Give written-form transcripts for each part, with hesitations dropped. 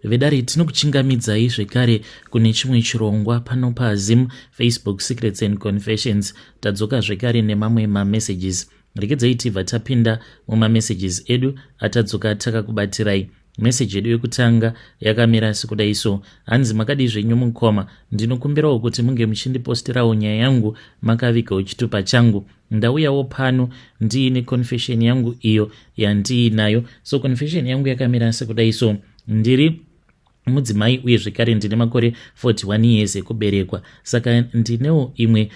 vedare tinokuchingamidzai zvekare kune chimwe chirongwa pano paZim Facebook Secrets and Confessions. Tadzoka zvekare nemamwe mamessages. Regedzai tibva tapinda mumamessages edu atadzoka takakubatirai. Message yedu yekutanga yakamira sekudai so: hanzi makadi zvenyu mukoma, ndinokumbirawo kuti munge muchindiposterawo nyaya yangu makavigawo chitupa changu. Ndauyawo pano ndiine confession yangu iyo yandiinayo. So confession yangu yakamira sekudai so: ndiri mudzimai uye zvekare ndine makore 41 years ekuberekwa. Saka ndinewo imwe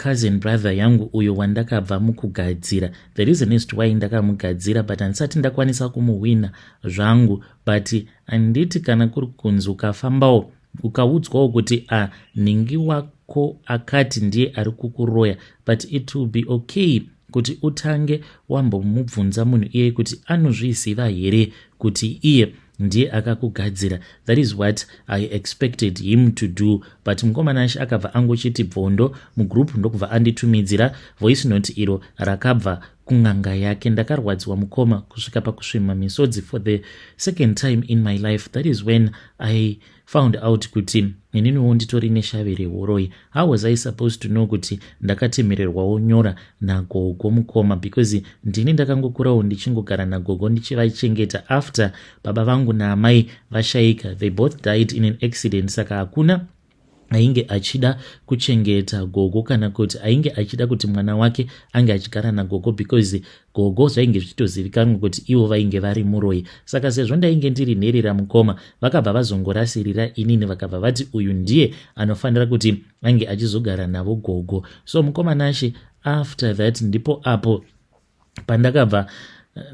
cousin brother yangu uyo wandakabva mukugadzira. The reason is why ndakamugadzira, but handisati ndakwanisa kumuwina zvangu. But anditi kana kuri kunzi ukafambawo ukaudzwawo kuti ningi wako akati ndiye ari kukuroya, but it will be okay kuti utange wambomubvunza munhu iye kuti anozviziva here kuti iye ndiye akakugadzira. That is what I expected him to do. But mukomana ashe akabva angochiti bvondo mugroup ndokubva anditumidzira voice note iro rakabva kunganga yake. Ndakarwadziwa mukoma kusvika pakusvima misodzi for the second time in my life. That is when I found out kuti ininiwo nditori neshavire horoi. How was I supposed to know kuti ndakatemererwawo nyora nagogo mukoma? Because ndini ndakangokurawo ndichingogara nagogo ndichivachengeta after baba vangu naamai vashaika. They both died in an accident. Saka hakuna ainge achida kuchengeta gogo kana kuti ainge achida kuti mwana wake ange achigara nagogo, because gogo zvainge zvichitozivikanwa kuti ivo vainge vari muroi. Saka sezvo ndainge ndiri nherera mukoma, vakabva vazongorasirira inini vakabva vati uyu ndiye anofanira kuti ange achizogara navo gogo. So mukoma nashe after that ndipo apo pandakabva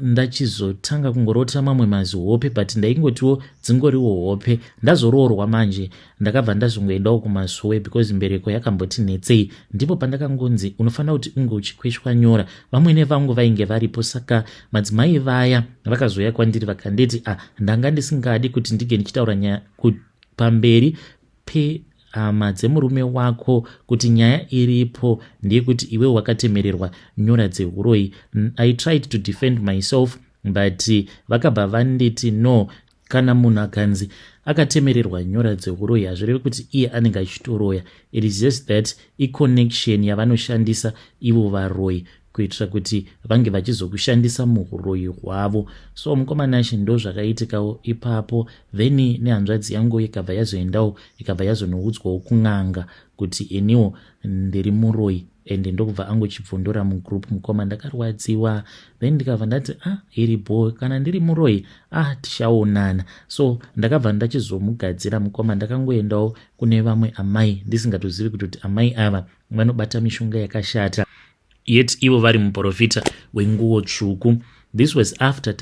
ndachizotanga kungorota mamwe mazihope, but ndaingotiwo dzingoriwo hope. Ndazoroorwa manje ndakabva ndazongoendawo kumasuwe because mbereko yakamboti netsei. Ndipo pandakangonzi unofanira kuti unge uchikweshwa nyora. Vamwene vangu vainge varipo. Saka madzimai vaya vakazoya kwandiri vakanditi ndanga ndisingadi kuti ndige ndichitaura nyaya pamberi hama dzemurume wako kuti nyaya iripo ndeyekuti iwe wakatemererwa nyora dzehuroi. I tried to defend myself, but vakabva vanditi no, kana munhu akanzi akatemererwa nyora dzehuroi hazvirevi kuti iye anenge achitoroya. It is just that iconnection yavanoshandisa ivo varoi kuitira kuti vange vachizokushandisa muhuroi hwavo. So mukomana ashe ndo zvakaitikawo ipapo. Then nehanzvadzi yangu ikabva yazoendawo ikabva yazonoudzwawo kung'anga kuti eniwo ndiri muroi, ende ndokubva angochibvondora mugroup mukoma. Ndakarwadziwa. Then ndikabva ndati iripo kana ndiri muroi tichaonana. So ndakabva ndachizomugadzira mukoma. Ndakangoendawo kune vamwe amai ndisingatozivi kuti amai ava vanobata mishonga yakashata, yet ivo vari muprofita wenguo tsvuku. This was after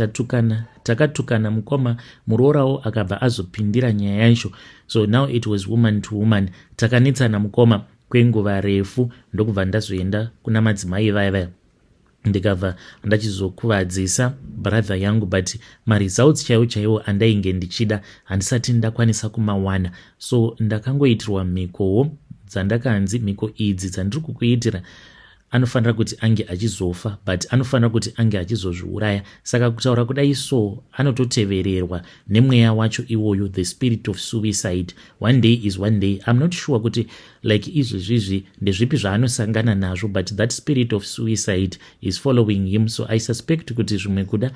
takatukana mukoma. Murorawo akabva azopindira nyaya yacho. So now it was woman to woman. Takanetsana mukoma kwenguva refu ndokubva ndazoenda kuna madzimai vaya ndikabva ndachizokuvadzisa brother yangu, but maresults chaiwo andainge ndichida handisati ndakwanisa kumawana. So ndakangoitirwa mhikowo dzandakanzi mhiko idzi dzandiri kukuitira anofanira kuti ange achizofa, but anofanira kuti ange achizozviuraya. Saka kutaura kudai so anototevererwa nemweya wacho iwoyo, the spirit of suicide. One day is one day. I'm not sure kuti like izvizvi ndezvipi zvaanosangana nazvo, but that spirit of suicide is following him. So I suspect kuti zvimwe kuda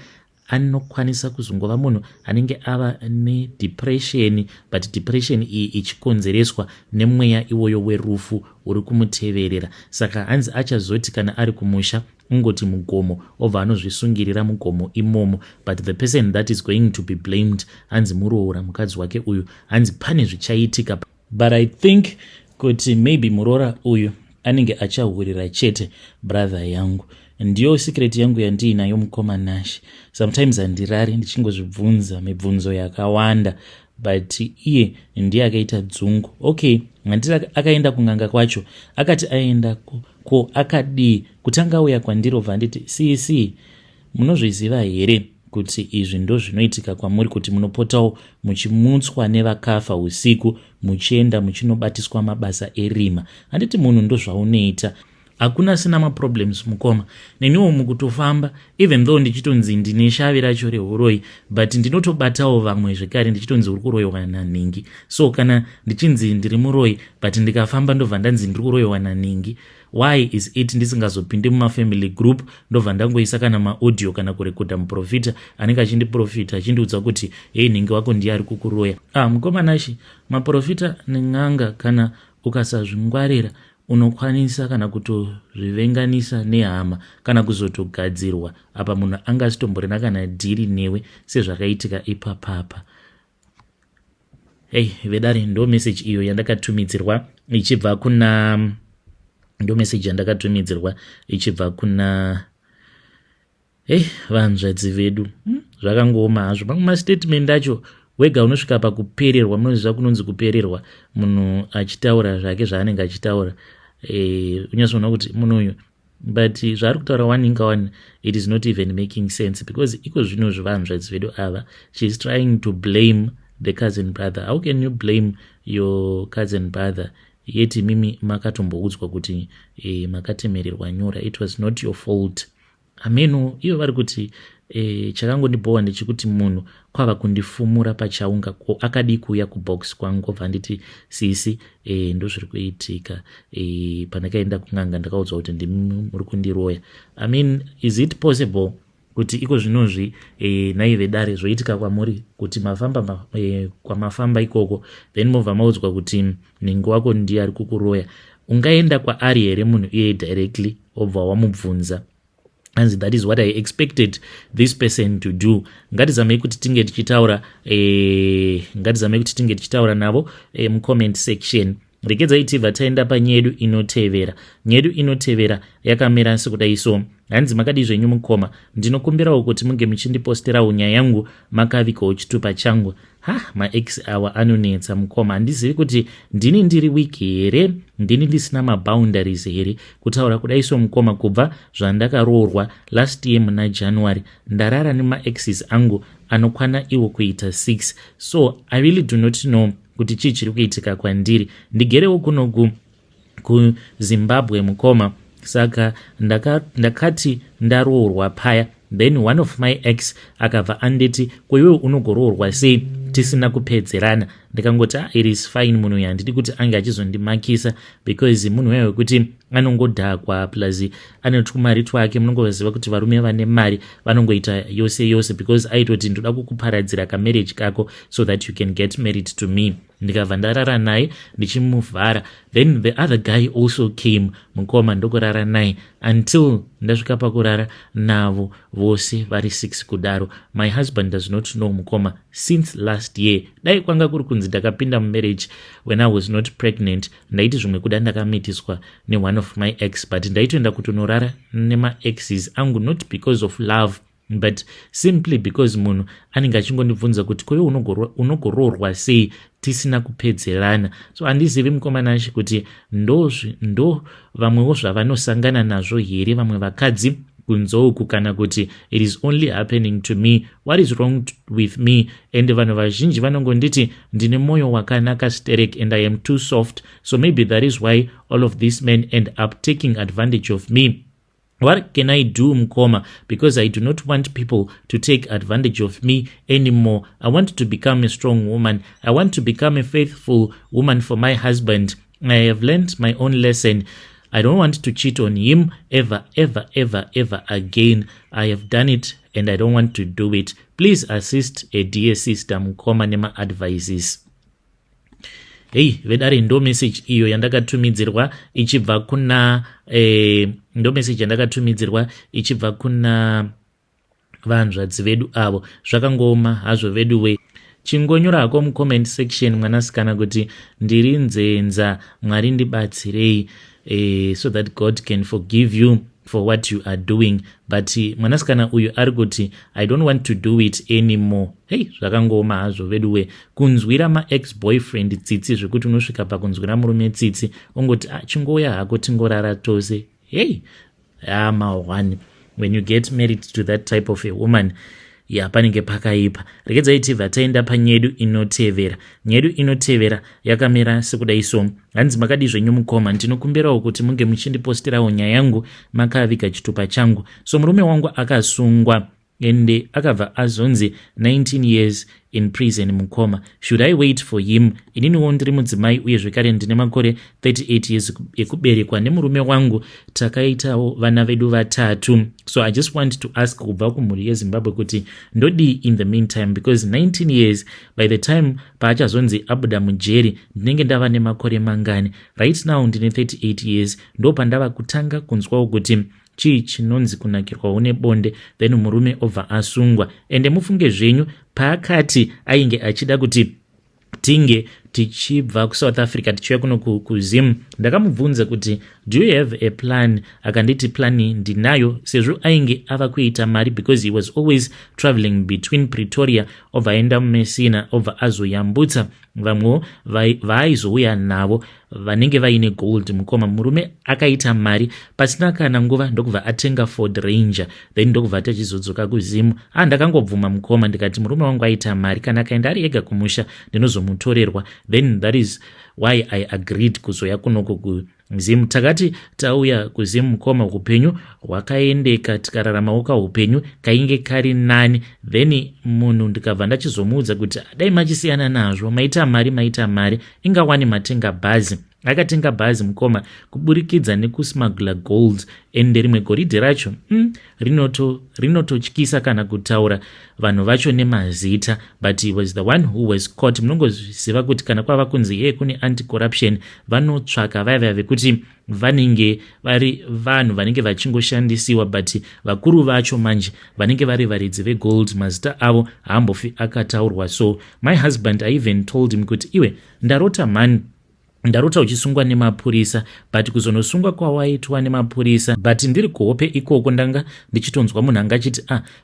anokwanisa kuzongova munhu anenge ava nedepression, but depression iyi ichikonzereswa nemweya iwoyo werufu uri kumuteverera. Saka hanzi achazoti kana ari kumusha ungoti mugomo obva anozvisungirira mugomo imomo, but the person that is going to be blamed hanzi muroora mukadzi wake uyu, hanzi pane zvichaitika. But I think kuti maybe muroora uyu anenge achahurira chete brother yangu. Ndiyo secret yangu yandiinayo mukoma nashe. Sometimes handirari ndichingozvibvunza mibvunzo yakawanda, but iye ndiye akaita dzungu. Okay, handiti akaenda kung'anga kwacho akati aenda ko akadii kutanga auya kwandiri obva anditi munozviziva here kuti izvi ndo zvinoitika kwamuri kuti munopotawo muchimutswa nevakafa usiku muchienda muchinobatiswa mabasa erima. Handiti munhu ndo zvaunoita. hakuna sina maproblems mukoma. Neniwo mukutofamba even though ndichitonzi ndine shavi racho rehuroi, but ndinotobatawo vamwe zvekare ndichitonzi uri kuroyiwa naningi. So kana ndichinzi ndiri muroi but ndikafamba ndobva ndanzi ndiri kuroyiwa naningi, why is it ndisingazopinde mumafamily group ndobva ndangoisa kana maaudio kana kurekodha muprofita anenge achindiprofita achindiudza kuti hei ningi wako ndiye ari kukuroya. Mukomanashi, maprofita neng'anga kana ukasazvingwarira unokwanisa kana kutozvivenganisa nehama kana kuzotogadzirwa apa munhu anga asitomborena kana dhiri newe sezvakaitika ipapapa. Vedare ndo message iyo yandakatumidzirwa ichibva kuna vanzvadzi vedu. Zvakangooma hazvo. Mamwe mastatement acho wega unosvika pakupererwa, munoziva kunonzi kupererwa, munhu achitaura zvake zvaanenge achitaura. Unyazoona kuti munhu uyu, but zvaari kutaura one, it is not even making sense, because iko zvino zvivanzvadzi vedu ava, she is trying to blame the cousin brother. How can you blame your cousin brother yeti mimi makatomboudzwa kuti makatemererwa nyora? It was not your fault. Ameno iyo vari kuti chakangondibhowa ndechikuti munhu kwava kundifumura pachaunga akadi kuuya kubox kwangu obva nditi sisi ndozviri kuitika. Pandakaenda kung'anga ndakaudzwa kuti ndimi muri kundiroya. I mean, is it possible kuti iko zvinozvi nai Vedare zvoitika kwamuri kuti mafamba kwamafamba ikoko then mobva maudzwa kuti ningi wako ndiye ari kukuroya? Ungaenda kwaari here munhu iye directly obva wamubvunza? And that is what I expected this person to do. Ngatizamei kuti tinge tichitaura navo mucomment section. Regedzai tibva taenda panyedu inotevera. Nyedu inotevera yakamira sekudai so. Hanzi makadi zvenyu mukoma, ndinokumbirawo kuti munge muchindiposterawo nyaya yangu makavikawo chitupa changu. Maex awa anonetsa mukoma. Handizivi kuti ndini ndiri wiki here, ndini ndisina maboundaries here. Kutaura kudai so mukoma, kubva zvandakaroorwa last year muna January ndarara nemaexes angu anokwana iwo kuita 6. So I really do not know kuti chii chiri kuitika kwandiri. Ndigerewo kunoku kuZimbabwe mukoma, saka ndakati ndaroorwa paya, then one of my ex akabva anditi kwewe unogoroorwa sei tisina kupedzerana. Ndikangoti it is fine, munhu uyu handidi kuti ange achizondimakisa, because munhu uya wekuti anongodhakwa plus ane tumari twake. Munongoziva kuti varume vane mari vanongoita yose because aitoti ndoda kukuparadzira kamarriage kako so that you can get married to me. Ndikabva ndarara naye ndichimuvhara, then the other guy also came mukoma, ndokurara naye until ndasvika pakurara navo vose vari 6 kudaro. My husband does not know mukoma since last year. Dai kwanga kuri kunzi ndakapinda mumarriage when I was not pregnant, ndaiti zvimwe kuda ndakamitiswa ne one of my ex, but ndaitoenda kutonorara nemaexes angu not because of love but simply because munhu anenge achingondibvunza kuti kwewe unogoroorwa sei tisina kupedzerana. So handizivi mukomanashi kuti ndo vamwewo zvavanosangana nazvo here vamwe vakadzi kunzouku, kana kuti it is only happening to me. What is wrong with me? And vanhu vazhinji vanongonditi ndine moyo wakanaka sterek and I am too soft, so maybe that is why all of these men end up taking advantage of me. What can I do mukoma? Because I do not want people to take advantage of me anymore. I want to become a strong woman. I want to become a faithful woman for my husband. I have learned my own lesson. I don't want to cheat on him ever again. I have done it and I don't want to do it. Please assist a dear sister mukoma nema advices. Vedare ndo message iyo yandakatumidzirwa ichibva kuna vanzvadzi vedu avo. Zvakangoma hazvo vedu we. Chingonyorako mucomment section mwanasikana kuti ndiri nzenza, Mwari ndibatsirei, so that God can forgive you for what you are doing. But mwanasikana uyu ari kuti I don't want to do it anymore. Zvakangoma hazvo vedu we. Kunzwira ma-ex-boyfriend tsitsi zvekuti unosvika pakunzwira murume tsitsi ongoti chingoya hako tingorara tose. Mahwani, when you get married to that type of a woman, panenge pakaipa. Regedzai tibva taenda panyedu inotevera. Nyedu inotevera yakamira sekudai so. Hanzi makadi zvenyu mukoma, ndinokumbirawo kuti munge muchindipostirawo nyaya yangu makaviga chitupa changu. So murume wangu akasungwa ende akabva azonzi 19 years in prison mukoma. Should I wait for him? Ininiwo ndiri mudzimai uye zvekare ndine makore 38 years ekuberekwa nemurume wangu. Takaitawo vana vedu vatatu. So I just want to ask kubva kumhuri yeZimbabwe kuti ndodii in the meantime, because 19 years by the time paachazonzi abuda mujeri ndinenge ndava nemakore mangani. Right now ndine 38 years. Ndo pandava kutanga kunzwawo kuti chii chinonzi kunakirwawo nebonde, then murume obva asungwa. Ende mufunge zvenyu, paakati ainge achida kuti tinge tichibva kuSouth Africa tichiuya kuno kuZim, ndakamubvunza kuti do you have a plan? Akanditi plani ndinayo, sezvo ainge ava kuita mari, because he was always traveling between Pretoria obva aenda muMessina obva azoyambutsa vamwewo vaaizouya navo vanenge vaine gold mukoma. Murume akaita mari pasina kana nguva ndokubva atenga Ford Ranger, then ndokubva tachizodzoka kuZimu. Ndakangobvuma mukoma, ndikati murume wangu aita mari, kana akaenda ari ega kumusha ndinozomutorerwa. Then that is why I agreed kuzoya kunoko kuZimu. Takati tauya kuZimu mukoma, upenyu hwakaendeka, tikararamawo kaupenyu kainge kari nani. Then munhu ndikabva ndachizomuudza kuti dai machisiyana nazvo, maita mari ingawani matenga bhazi. Akatenga bhazi mukoma kuburikidza nekusmagula gold, ende rimwe goridhe racho rinototyisa kana kutaura vanhu vacho nemazita, but he was the one who was caught. Munongoziva kuti kana kwava kunzi kune anti-corruption vanotsvaka vaya vekuti vanenge vari vanhu vanenge vachingoshandisiwa, but vakuru vacho manje vanenge vari varidzi vegold mazita avo haambofi akataurwa. So my husband, I even told him kuti iwe ndarota man, ndarota uchisungwa nemapurisa, but kuzonosungwa kwawaitwa nemapurisa, but ndiri kuhope ikoko ndanga ndichitonzwa munhu angachiti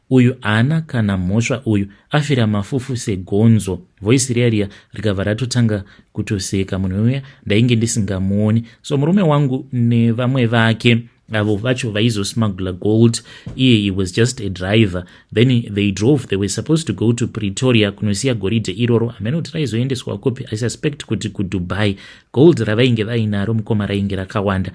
uyu haana kana mhosva, uyu afira mafufu segonzo. Voice riya rikabva ratotanga kutoseka. Munhu uya ndainge ndisingamuoni. So murume wangu nevamwe vake avo vacho vaizosmagula gold, he was just a driver. Then they drove, they were supposed to go to Pretoria kunosiya goridhe iroro amene kuti raizoendeswa kopi, I suspect kuti kuDubai. Gold ravainge vainaro mukoma rainge rakawanda.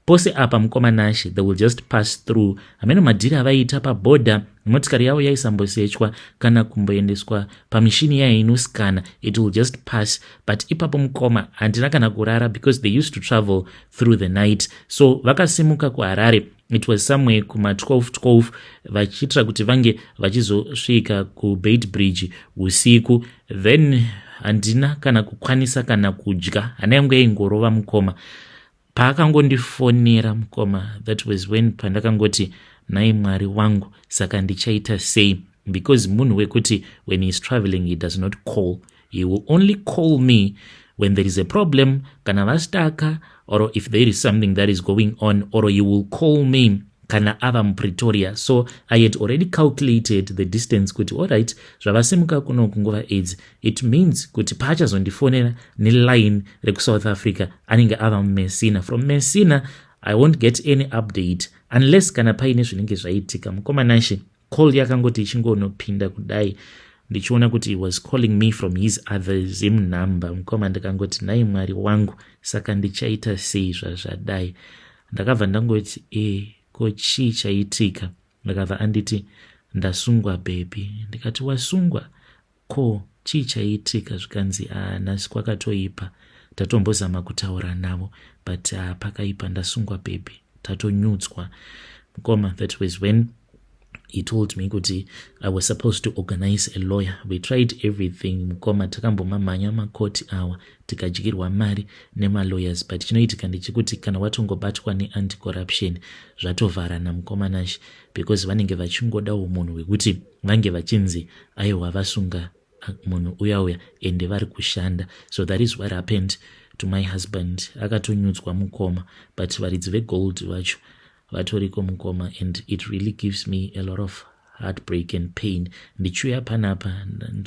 Pose apa mukoma Nashe, they will just pass through. Amene madhiri avaita paboda, motikari yavo yaisambosechwa kana kumboendeswa pamishini yayo inosikana, it will just pass. But ipapo mukoma handina kana kurara, because they used to travel through the night. So vakasimuka kuHarare, it was somewhere kuma 12 vachiitira kuti vange vachizosvika kuBeitbridge usiku. Then handina kana kukwanisa kana kudya, hana yangu yaingorova mukoma. Paakangondifonera mukoma, that was when pandakangoti nai Mwari wangu, saka ndichaita sei? Because munhu wekuti when he is traveling he does not call, he will only call me when there is a problem, kana vastaka, or if there is something that is going on, or he will call me kana ava muPretoria. So I had already calculated the distance kuti alright, zvavasimuka kuno kungova AIDS, it means kuti paachazondifonera neline rekuSouth Africa anenge ava muMessina. From Messina I won't get any update unless kana paine zvinenge zvaitika. Mukoma Nashe call yakangoti ichingonopinda kudai, ndichiona kuti he was calling me from his other Zim number. Mukoma ndakangoti nai Mwari wangu, saka ndichaita sei zvazvadai? Ndakabva ndangoti ko chii chaitika? Ndakabva anditi ndasungwa baby. Ndikati wasungwa? Ko chii chaitika? Zvikanzi nhasi kwakatoipa, tatombozama kutaura navo, but pakaipa, ndasungwa baby, tatonyudzwa. Mukoma, that was when he told me kuti I was supposed to organize a lawyer. We tried everything mukoma, takambomamhanya makoti awa, tikadyirwa mari nemalawyers, but chinoitika ndechekuti kana watongobatwa neanti-corruption zvatovharana mukoma Nashe, because vanenge vachingodawo munhu wekuti vange vachinzi aiwa vasunga munhu uya ende vari kushanda. So that is what happened to my husband. Akatonyudzwa mukoma, but varidzi vegold vacho vatoriko mukoma, and it really gives me a lot of heartbreak and pain. Ndichiuya panapa,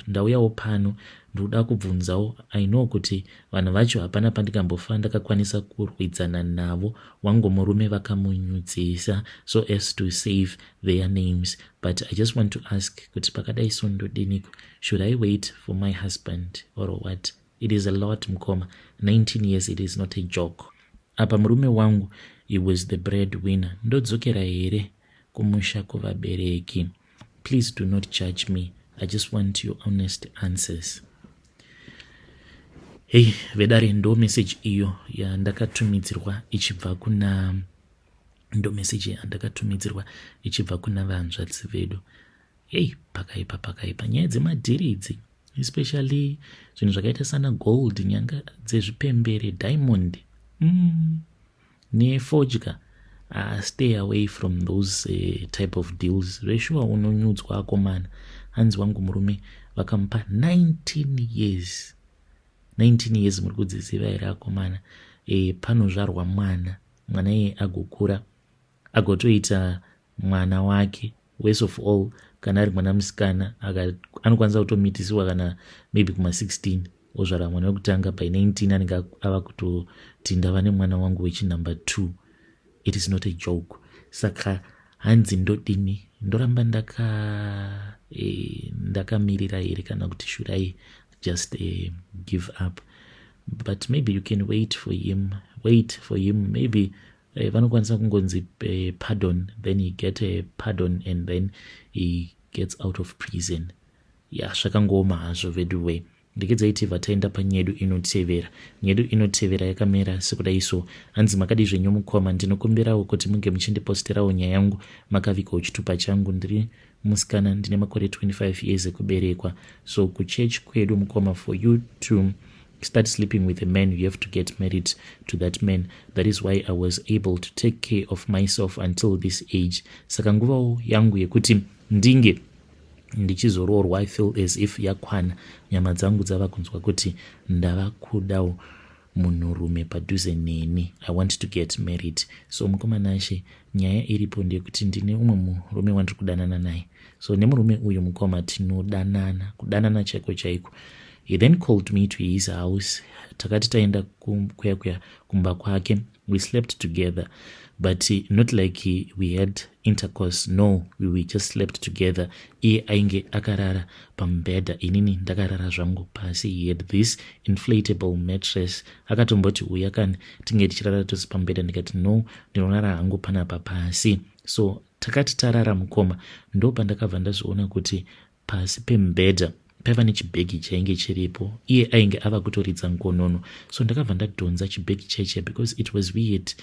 ndauyawo pano ndoda kubvunzawo. I know kuti vanhu vacho hapana pandikambofa ndakakwanisa kurwidzana navo, wangu murume vakamunyudzisa so as to save their names. But I just want to ask kuti pakadai so ndodiniko, should I wait for my husband or what? It is a lot mukoma. 19 years, it is not a joke. Apa murume wangu, he was the breadwinner. Ndodzokera here kumusha kuvabereki. Please do not judge me. I just want your honest answers. Hey, vedare ndo message iyo ya ndakatumidzirwa ichibva kuna vanzvadzi vedu. Hey, pakaipa nyaya dzemadhiridzi, especially zvinhu zvakaita sana gold, nyanga dzezvipembere, diamond, nefodya. Stay away from those type of deals. Reshua unonyudzwa akomana. Hanzi wangu murume vakamupa 19 years. 19 years muri kudziziva here akomana. Panozvarwa mwana iye agokura agotoita mwana wake. Worst of all, kana ari mwana musikana anokwanisa kutomitisiwa kana maybe kuma 16 ozvara mwana wekutanga. By 19 anenge ava kutoti ndava nemwana wangu wechinumber 2. It is not a joke. Saka hanzi ndodini, ndoramba ndakamirira here kana kuti should I just give up? But maybe you can wait for him. Maybe vanokwanisa kungonzi pardon, then he get a pardon and then he gets out of prison. Zvakangoma hazvo veduwe. Ndikidzaiti vataenda panyedu inotevera yakamera sekudai so. Hanzi makadi zvenyu mukoma, ndinokumbirawo kuti munge muchindiposterawo nyaya yangu makavikawo chitupa changu. Ndiri musikana, ndine makore 25 years ekuberekwa. So kuchurch kwedu mukoma, for you to start sleeping with a man, you have to get married to that man. That is why I was able to take care of myself until this age. Saka nguvawo yangu yekuti ndinge ndichizororwa, I feel as if yakwana. Nyama dzangu dzava kunzwa kuti ndava kudawo munhurume padhuze neni. I want to get married. So mukomanashe, nyaya iripo ndeyekuti ndine umwe murume wandiri kudanana naye. So nemurume uyu mukoma tinodanana, kudanana chaiko. He then called me to his house. Takati taenda kuya kumba kwake. We slept together, but not like we had intercourse. No, we just slept together. Iye ainge akarara pambeda, inini ndakarara zvangu pasi. He had this inflatable mattress. Akatomboti uya kani tinge tichirara tose pambeda. Ndikati no, ndinorara hangu panapa pasi. So takati tarara mukoma, ndo pandakabva ndazviona kuti pasi pembeda paiva nechibhegi chainge chiripo. Iye ainge ava kutoridza ngonono. So ndakabva ndadhonza chibhegi chaiche because it was weird.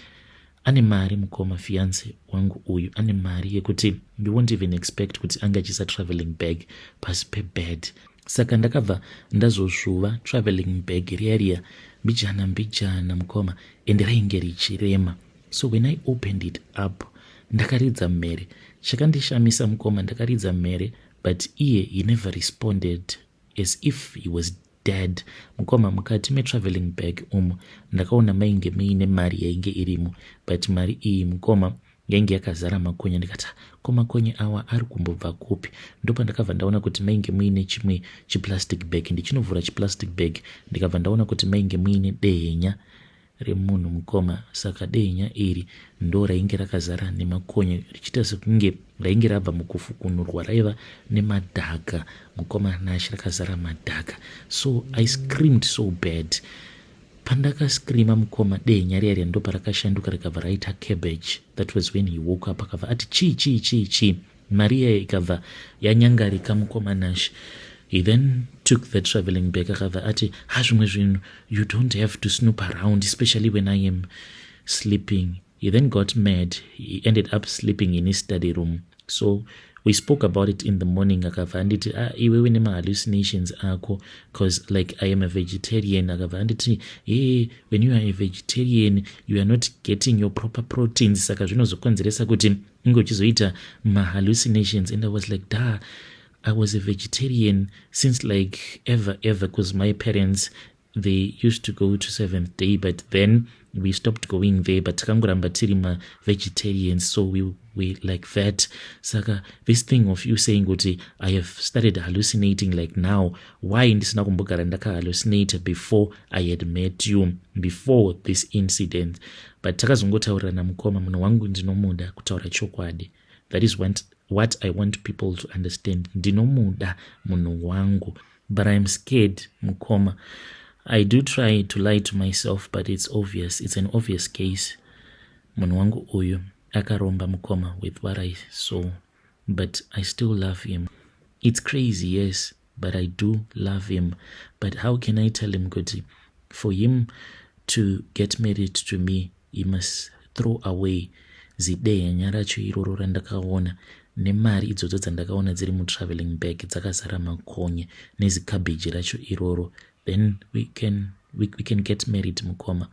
Ane mari mukoma, fiance wangu uyu ane mari yekuti you won't even expect kuti anga achisa traveling bag pasi pebed. Saka ndakabva ndazosvuva traveling bag riya mbijana mukoma, and rainge richirema. So when I opened it up, ndakaridza mere. Chakandishamisa mukoma, ndakaridza mere, but he never responded, as if he was dead. Mukoma, mukati me traveling bag ndakaona mainge muine mari yainge irimo, but mari iyi mukoma yainge yakazara makonya. Ndikati ko makonya awa ari kumbobva kupi? Ndopa ndakabva ndaona kuti mainge muine chimwe chiplastic bag. Ndichinovhura chiplastic bag ndikabva ndaona kuti mainge muine dehenya remunhu mukoma. Saka dehenya iri ndo rainge rakazara nemakonya, richiita sekunge rainge rabva mukufukunurwa, raiva nemadhaka mukoma, nashi rakazara madhaka. So I screamed so bad. Pandakascreama mukoma, dehenya riya ndo parakashanduka rikabva raita cabbage. That was when he woke up, akabva ati chi. Maria ikabva yanyangarika mukoma nashi. He then took the traveling bag, akabva ati hazvimwe zvinhu, you don't have to snoop around, especially when I am sleeping. He then got mad. He ended up sleeping in his study room. So we spoke about it in the morning. Akabva anditi iwe une hallucinations ako, because like I am a vegetarian. Akabva anditi when you are a vegetarian you are not getting your proper proteins, saka zvinozokonzeresa kuti inge uchizoita hallucinations. And I was like, I was a vegetarian since like ever, because my parents, they used to go to Seventh Day, but then we stopped going there, but takangoramba tiri vegetarians, so we like that. Saka this thing of you saying kuti I have started hallucinating like now, why ndisina kumbogara ndaka hallucinate before I had met you, before this incident? But takazongotaura namukoma, munhu wangu ndinomuda kutaura chokwadi. That is what I want people to understand. Ndinomuda munhu wangu, but I'm scared, mukoma. I do try to lie to myself, but it's obvious. It's an obvious case. Munhu wangu uyu akaromba mukoma with what I saw, but I still love him. It's crazy, yes, but I do love him. But how can I tell him kuti for him to get married to me, he must throw away zideya nyaracho iroro randakaona nemari idzodzo dzandakaona dziri mutraveling bag dzakazara makonye nezikabheji racho iroro, then we can get married, mukoma.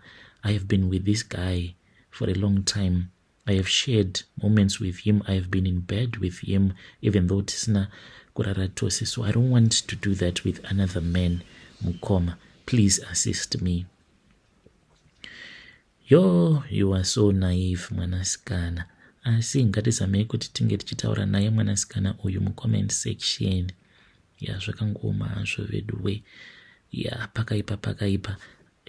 I have been with this guy for a long time. I have shared moments with him. I have been in bed with him, even though tisina kurara tose. So I don't want to do that with another man, mukoma. Please assist me. Yo, you are so naive, mwanasikana. Asi ngatizamei kuti tinge tichitaura naye mwanasikana uyu mucomment section. Ya zvakangoma hazvo veduwe. Ya pakaipa.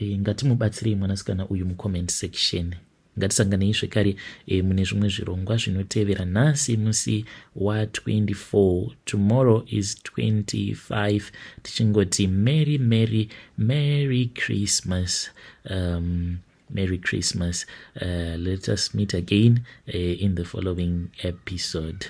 Ngatimubatsirei mwanasikana uyu mucomment section. Ngatisanganei zvekare mune zvimwe zvirongwa zvinotevera. Nhasi musi wa 24, tomorrow is 25. Tichingoti Merry Christmas. Merry Christmas. Let us meet again in the following episode.